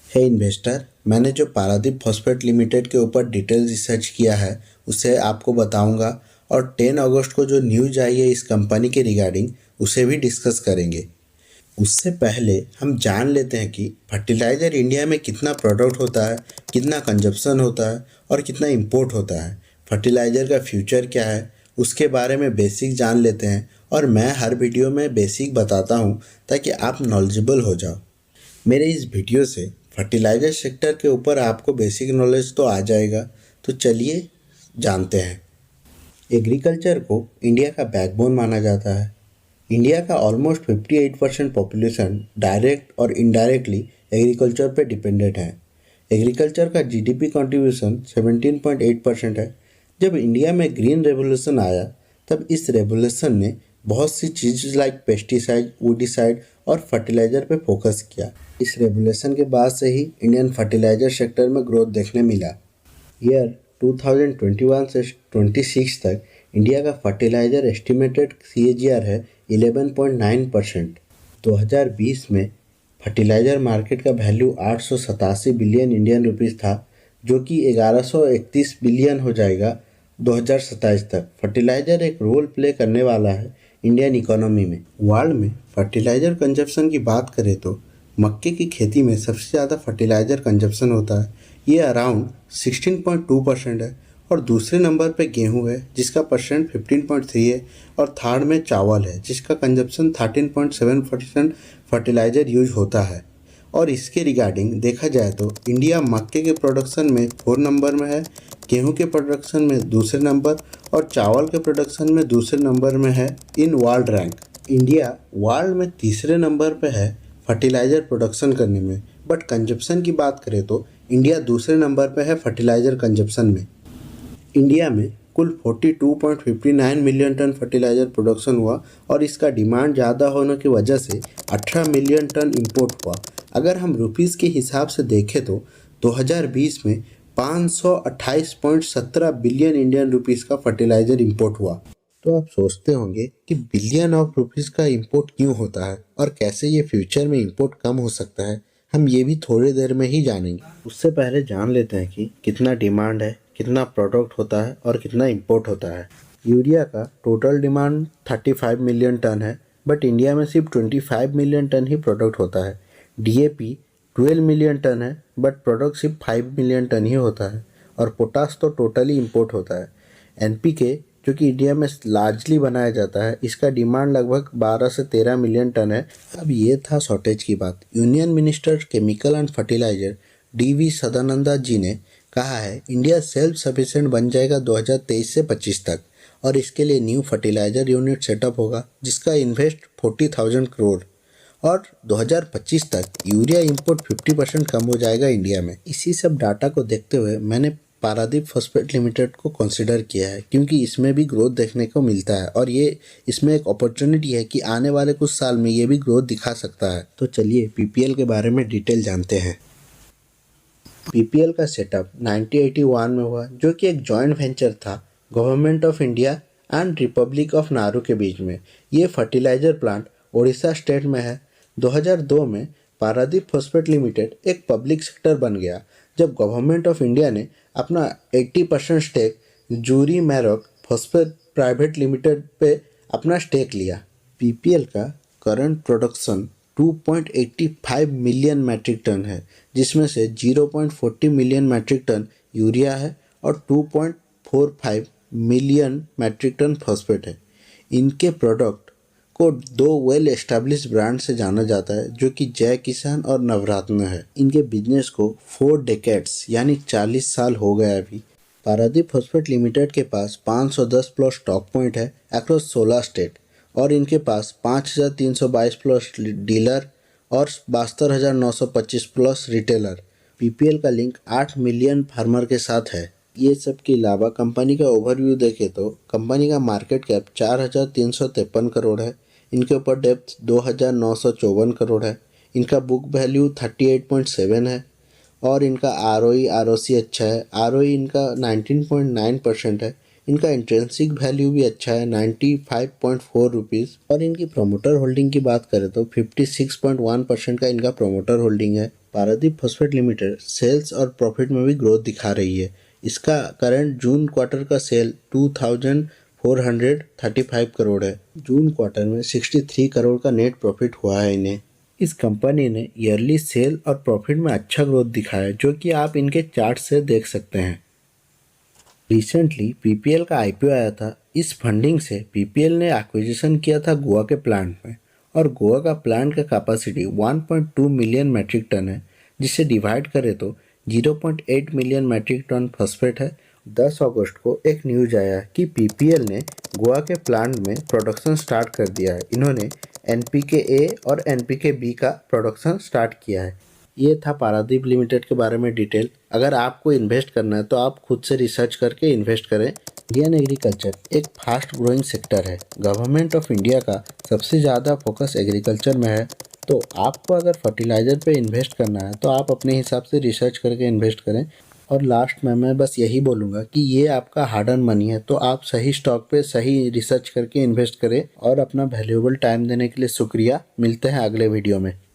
हे investor, मैंने जो Paradip phosphate limited के ऊपर डिटेल रिसर्च किया है उसे आपको बताऊंगा और 10 अगस्त को जो न्यूज आई है इस कंपनी के रिगार्डिंग उसे भी डिस्कस करेंगे। उससे पहले हम जान लेते हैं कि फर्टिलाइज़र इंडिया में कितना प्रोडक्ट होता है, कितना कंजप्शन होता है और कितना इंपोर्ट होता है। फर्टिलाइज़र का फ्यूचर क्या है उसके बारे में बेसिक जान लेते हैं और मैं हर वीडियो में बेसिक बताता हूँ ताकि आप नॉलेजेबल हो जाओ। मेरे इस वीडियो से फर्टिलाइज़र सेक्टर के ऊपर आपको बेसिक नॉलेज तो आ जाएगा। तो चलिए जानते हैं। एग्रीकल्चर को इंडिया का बैकबोन माना जाता है। इंडिया का ऑलमोस्ट 58% पॉपुलेशन डायरेक्ट और इनडायरेक्टली एग्रीकल्चर पे डिपेंडेंट है। एग्रीकल्चर का जीडीपी कंट्रीब्यूशन 17.8% है। जब इंडिया में ग्रीन रेवोल्यूशन आया तब इस रेवोल्यूशन ने बहुत सी चीज़ लाइक पेस्टिसाइड, वुडिसाइड और फर्टिलाइज़र पे फोकस किया। इस रेवोल्यूशन के बाद से ही इंडियन फर्टिलाइज़र सेक्टर में ग्रोथ देखने मिला। ईयर 2021 से 26 तक इंडिया का फर्टिलाइज़र एस्टिमेटेड सीएजीआर है 11.9%। 2020 में फर्टिलाइज़र मार्केट का वैल्यू 887 बिलियन इंडियन रुपीस था, जो कि 1131 बिलियन हो जाएगा 2027 तक। फर्टिलाइज़र एक रोल प्ले करने वाला है इंडियन इकोनॉमी में। वर्ल्ड में फर्टिलाइज़र कंजप्शन की बात करें तो मक्के की खेती में सबसे ज़्यादा फर्टिलाइज़र कंजप्शन होता है। ये अराउंड 16.2% है और दूसरे नंबर पे गेहूं है जिसका परसेंट 15.3 है और थर्ड में चावल है जिसका कंजप्शन 13.7% फर्टिलाइज़र यूज होता है। और इसके रिगार्डिंग देखा जाए तो इंडिया मक्के के प्रोडक्शन में 4 नंबर में है, गेहूं के प्रोडक्शन में दूसरे नंबर और चावल के प्रोडक्शन में दूसरे नंबर में है in world rank. India world में तीसरे नंबर पे है फर्टिलाइज़र प्रोडक्शन करने में, बट कंजप्शन की बात करें तो इंडिया दूसरे नंबर पे है फर्टिलाइज़र कंजप्शन में। इंडिया में कुल 42.59 मिलियन टन फर्टिलाइज़र प्रोडक्शन हुआ और इसका डिमांड ज़्यादा होने की वजह से 18 मिलियन टन इंपोर्ट हुआ। अगर हम रुपीज़ के हिसाब से देखें तो 2020 में 528.17 बिलियन इंडियन रुपीज़ का फर्टिलाइज़र इंपोर्ट हुआ। तो आप सोचते होंगे कि बिलियन ऑफ रुपीज़ का इंपोर्ट क्यों होता है और कैसे ये फ्यूचर में इंपोर्ट कम हो सकता है। हम ये भी थोड़ी देर में ही जानेंगे। उससे पहले जान लेते हैं कि कितना डिमांड है, कितना प्रोडक्ट होता है और कितना इंपोर्ट होता है। यूरिया का टोटल डिमांड 35 मिलियन टन है, बट इंडिया में सिर्फ 25 मिलियन टन ही प्रोडक्ट होता है। डीएपी 12 मिलियन टन है, बट प्रोडक्ट सिर्फ 5 मिलियन टन ही होता है। और पोटास तो टोटली इंपोर्ट होता है। एनपीके जो कि इंडिया में लार्जली बनाया जाता है, इसका डिमांड लगभग 12 से 13 मिलियन टन है। अब ये था शॉर्टेज की बात। Union minister chemical and fertilizer DV Sadananda ji ने कहा है इंडिया सेल्फ सफिशिएंट बन जाएगा 2023 से 25 तक और इसके लिए न्यू फर्टिलाइजर यूनिट सेटअप होगा जिसका इन्वेस्ट 40,000 करोड़ और 2025 तक यूरिया इंपोर्ट 50% कम हो जाएगा इंडिया में। इसी सब डाटा को देखते हुए मैंने पारादीप फॉस्फेट लिमिटेड को कंसिडर किया है क्योंकि इसमें भी ग्रोथ देखने को मिलता है और ये इसमें एक अपॉर्चुनिटी है कि आने वाले कुछ साल में ये भी ग्रोथ दिखा सकता है। तो चलिए पीपीएल के बारे में डिटेल जानते हैं। पीपीएल का सेटअप 1981 में हुआ जो कि एक जॉइंट वेंचर था government of India and republic of Nauru के बीच में। ये फर्टिलाइजर प्लांट उड़ीसा स्टेट में है। 2002 में पारादीप फॉस्फेट लिमिटेड एक पब्लिक सेक्टर बन गया जब गवर्नमेंट ऑफ इंडिया ने अपना 80% stake Zuari Maroc phosphate private limited पे अपना स्टेक लिया। पीपीएल का current production 2.85 million metric ton है जिसमें से 0.40 मिलियन मैट्रिक टन यूरिया है और 2.45 मिलियन मैट्रिक टन फॉस्फेट है। इनके प्रोडक्ट को 2 वेल एस्टेब्लिश ब्रांड से जाना जाता है जो कि जय किसान और नवरत्न है। इनके बिजनेस को 4 डेकेड्स यानी 40 साल हो गए अभी। पारादीप फॉस्फेट लिमिटेड के पास 510 प्लस स्टॉक पॉइंट है अक्रॉस 16 स्टेट और इनके पास 5,322 प्लस डीलर और 72,925 प्लस रिटेलर। पीपीएल का लिंक 8 मिलियन फार्मर के साथ है। ये सब के अलावा कंपनी का ओवरव्यू देखें तो कंपनी का मार्केट कैप 4,353 करोड़ है। इनके ऊपर डेप्थ 2,954 करोड़ है। इनका बुक वैल्यू 38.7 है और इनका आरओई आरओसी अच्छा है। आरओई इनका 19.9% है। इनका इंट्रिंसिक वैल्यू भी अच्छा है 95.4 रुपीज़ और इनकी प्रोमोटर होल्डिंग की बात करें तो 56.1% का इनका प्रोमोटर होल्डिंग है। पारादीप फॉस्फेट लिमिटेड सेल्स और प्रॉफिट में भी ग्रोथ दिखा रही है। इसका करंट जून क्वार्टर का सेल 2435 करोड़ है। जून क्वार्टर में 63 करोड़ का नेट प्रॉफिट हुआ है इन्हें। इस कंपनी ने ईयरली सेल और प्रॉफिट में अच्छा ग्रोथ दिखाया, जो कि आप इनके चार्ट से देख सकते हैं। रिसेंटली पीपीएल का आईपीओ आया था। इस फंडिंग से पीपीएल ने एक्विजिशन किया था गोवा के प्लांट में, और गोवा का प्लांट का कैपेसिटी 1.2 मिलियन मैट्रिक टन है, जिसे डिवाइड करें तो 0.8 मिलियन मैट्रिक टन फॉस्फेट है। 10 अगस्त को एक न्यूज आया कि पीपीएल ने गोवा के प्लांट में प्रोडक्शन स्टार्ट कर दिया है। इन्होंने एनपीके ए और एनपीके बी का प्रोडक्शन स्टार्ट किया है। ये था पारादीप लिमिटेड के बारे में डिटेल। अगर आपको इन्वेस्ट करना है तो आप खुद से रिसर्च करके इन्वेस्ट करें। इंडियन एग्रीकल्चर एक फास्ट ग्रोइंग सेक्टर है। गवर्नमेंट ऑफ इंडिया का सबसे ज़्यादा फोकस एग्रीकल्चर में है। तो आपको अगर फर्टिलाइज़र पे इन्वेस्ट करना है तो आप अपने हिसाब से रिसर्च करके इन्वेस्ट करें। और लास्ट में मैं बस यही बोलूँगा कि ये आपका हार्ड अर्न मनी है, तो आप सही स्टॉक पे सही रिसर्च करके इन्वेस्ट करें। और अपना वैल्यूएबल टाइम देने के लिए शुक्रिया। मिलते हैं अगले वीडियो में।